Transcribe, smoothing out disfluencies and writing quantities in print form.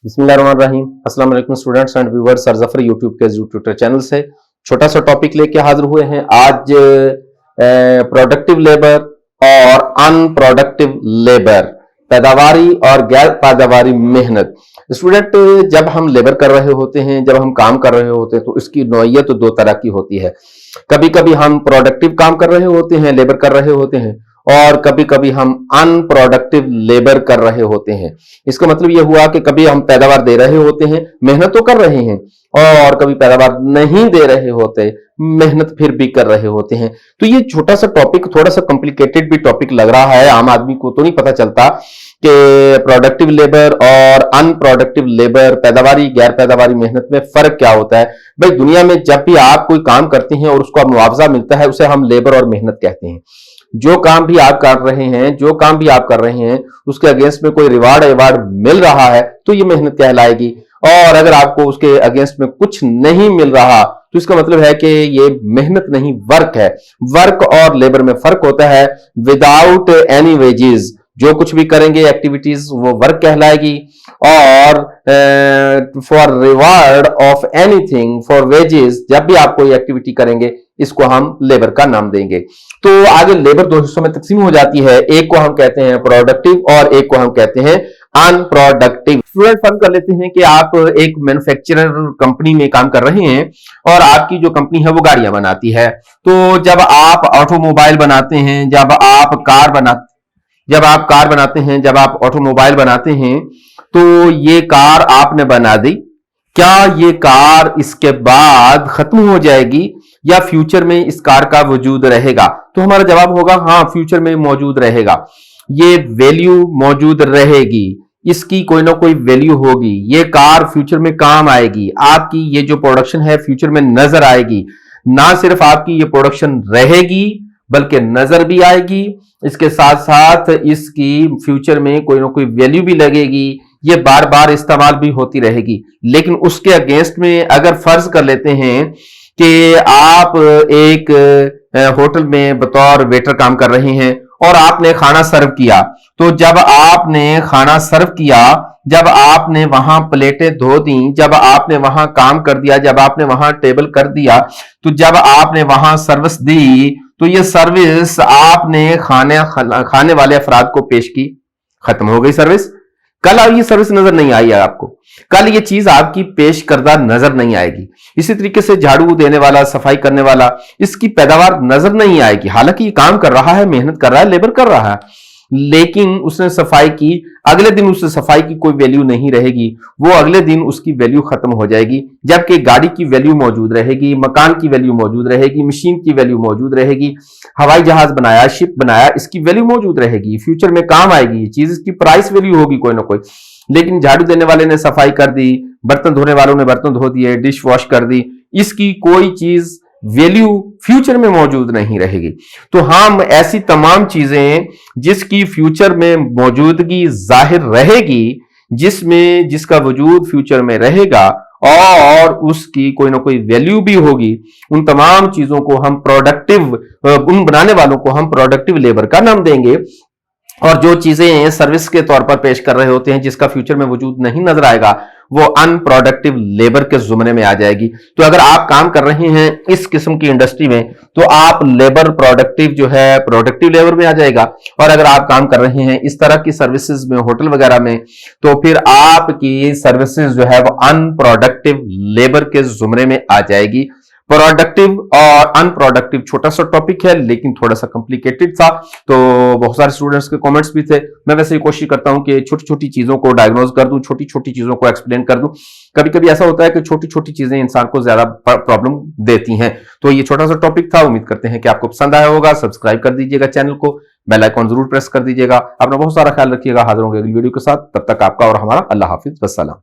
बिस्मिल्लाहिर्रहमानिर्रहीम। अस्सलाम वालेकुम students and viewers, sir Zafar YouTube के ट्विटर चैनल से छोटा सा टॉपिक लेके हाजिर हुए हैं। आज प्रोडक्टिव लेबर और अनप्रोडक्टिव लेबर, पैदावारी और गैर पैदावारी मेहनत। स्टूडेंट, जब हम लेबर कर रहे होते हैं, जब हम काम कर रहे होते हैं तो इसकी नौइयत दो तरह की होती है। कभी कभी हम प्रोडक्टिव काम कर रहे होते हैं, लेबर कर रहे होते हैं, और कभी कभी हम अनप्रोडक्टिव लेबर कर रहे होते हैं। इसका मतलब यह हुआ कि कभी हम पैदावार दे रहे होते हैं, मेहनत तो कर रहे हैं, और कभी पैदावार नहीं दे रहे होते, मेहनत फिर भी कर रहे होते हैं। तो ये छोटा सा टॉपिक थोड़ा सा कॉम्प्लिकेटेड भी टॉपिक लग रहा है, आम आदमी को तो नहीं पता चलता कि प्रोडक्टिव लेबर और अनप्रोडक्टिव लेबर, पैदावारी गैर पैदावारी मेहनत में फर्क क्या होता है। भाई, दुनिया में जब भी आप कोई काम करते हैं और उसको मुआवजा मिलता है, उसे हम लेबर और मेहनत कहते हैं। जो काम भी आप कर रहे हैं, जो काम भी आप कर रहे हैं, उसके अगेंस्ट में कोई रिवार्ड मिल रहा है तो ये मेहनत कहलाएगी। और अगर आपको उसके अगेंस्ट में कुछ नहीं मिल रहा तो इसका मतलब है कि ये मेहनत नहीं, वर्क है। वर्क और लेबर में फर्क होता है। विदाउट एनी वेजेस जो कुछ भी करेंगे एक्टिविटीज, वो वर्क कहलाएगी। और for reward of anything, for wages, जब भी आप कोई एक्टिविटी करेंगे, इसको हम लेबर का नाम देंगे। तो आगे लेबर दो हिस्सों में तकसीम हो जाती है। एक को हम कहते हैं प्रोडक्टिव और एक को हम कहते हैं अनप्रोडक्टिव। स्टूडेंट, फर्क कर लेते हैं कि आप एक मैन्युफैक्चरर कंपनी में काम कर रहे हैं और आपकी जो कंपनी है वो गाड़ियां बनाती है। तो जब आप ऑटोमोबाइल बनाते हैं, जब आप कार बनाते हैं, जब आप ऑटोमोबाइल बनाते हैं, तो ये कार आपने बना दी। क्या ये कार इसके बाद खत्म हो जाएगी या फ्यूचर में इस कार का वजूद रहेगा? तो हमारा जवाब होगा हाँ, फ्यूचर में मौजूद रहेगा। ये वैल्यू मौजूद रहेगी, इसकी कोई ना कोई वैल्यू होगी, ये कार फ्यूचर में काम आएगी। आपकी ये जो प्रोडक्शन है फ्यूचर में नजर आएगी। ना सिर्फ आपकी ये प्रोडक्शन रहेगी बल्कि नजर भी आएगी, इसके साथ साथ इसकी फ्यूचर में कोई ना कोई वैल्यू भी लगेगी, ये बार बार इस्तेमाल भी होती रहेगी। लेकिन उसके अगेंस्ट में अगर फर्ज कर लेते हैं कि आप एक होटल में बतौर वेटर काम कर रहे हैं और आपने खाना सर्व किया, तो जब आपने खाना सर्व किया, जब आपने वहां प्लेटें धो दी, जब आपने वहां काम कर दिया, जब आपने वहां टेबल कर दिया, तो जब आपने वहां सर्विस दी, तो ये सर्विस आपने खाने वाले अफराद को पेश की, खत्म हो गई सर्विस। कल ये सर्विस नजर नहीं आई है आपको, कल ये चीज आपकी पेश करदा नजर नहीं आएगी। इसी तरीके से झाड़ू देने वाला, सफाई करने वाला, इसकी पैदावार नजर नहीं आएगी। हालांकि ये काम कर रहा है, मेहनत कर रहा है, लेबर कर रहा है, लेकिन उसने सफाई की, अगले दिन उससे सफाई की कोई वैल्यू नहीं रहेगी, वो अगले दिन उसकी वैल्यू खत्म हो जाएगी। जबकि गाड़ी की वैल्यू मौजूद रहेगी, मकान की वैल्यू मौजूद रहेगी, मशीन की वैल्यू मौजूद रहेगी, हवाई जहाज बनाया, शिप बनाया, इसकी वैल्यू मौजूद रहेगी, फ्यूचर में काम आएगी ये चीज, इसकी प्राइस वैल्यू होगी कोई ना कोई। लेकिन झाड़ू देने वाले ने सफाई कर दी, बर्तन धोने वालों ने बर्तन धो दिए, डिश वॉश कर दी, इसकी कोई चीज वैल्यू फ्यूचर में मौजूद नहीं रहेगी। तो हम ऐसी तमाम चीजें जिसकी फ्यूचर में मौजूदगी जाहिर रहेगी, जिसका वजूद फ्यूचर में रहेगा और उसकी कोई ना कोई वैल्यू भी होगी, उन तमाम चीजों को हम प्रोडक्टिव, उन बनाने वालों को हम प्रोडक्टिव लेबर का नाम देंगे। और जो चीजें सर्विस के तौर पर पेश कर रहे होते हैं, जिसका फ्यूचर में वजूद नहीं नजर आएगा, वो अनप्रोडक्टिव लेबर के जुमरे में आ जाएगी। तो अगर आप काम कर रहे हैं इस किस्म की इंडस्ट्री में, तो आप लेबर प्रोडक्टिव जो है प्रोडक्टिव लेबर में आ जाएगा। और अगर आप काम कर रहे हैं इस तरह की सर्विसेज में, होटल वगैरह में, तो फिर आपकी सर्विसेज जो है वो अनप्रोडक्टिव लेबर के जुमरे में आ जाएगी। प्रोडक्टिव और अनप्रोडक्टिव छोटा सा टॉपिक है, लेकिन थोड़ा सा कॉम्प्लिकेटेड था। तो बहुत सारे स्टूडेंट्स के कमेंट्स भी थे। मैं वैसे ही कोशिश करता हूं कि छोटी छोटी चीजों को डायग्नोज कर दूं, छोटी छोटी चीजों को एक्सप्लेन कर दूं। कभी कभी ऐसा होता है कि छोटी छोटी चीजें इंसान को ज्यादा प्रॉब्लम देती हैं। तो ये छोटा सा टॉपिक था, उम्मीद करते हैं कि आपको पसंद आया होगा। सब्सक्राइब कर दीजिएगा चैनल को, बेल आइकॉन जरूर प्रेस कर दीजिएगा। अपना बहुत सारा ख्याल रखिएगा। हाजिर होंगे अगली वीडियो के साथ, तब तक आपका और हमारा अल्लाह हाफिज, वस्सलाम।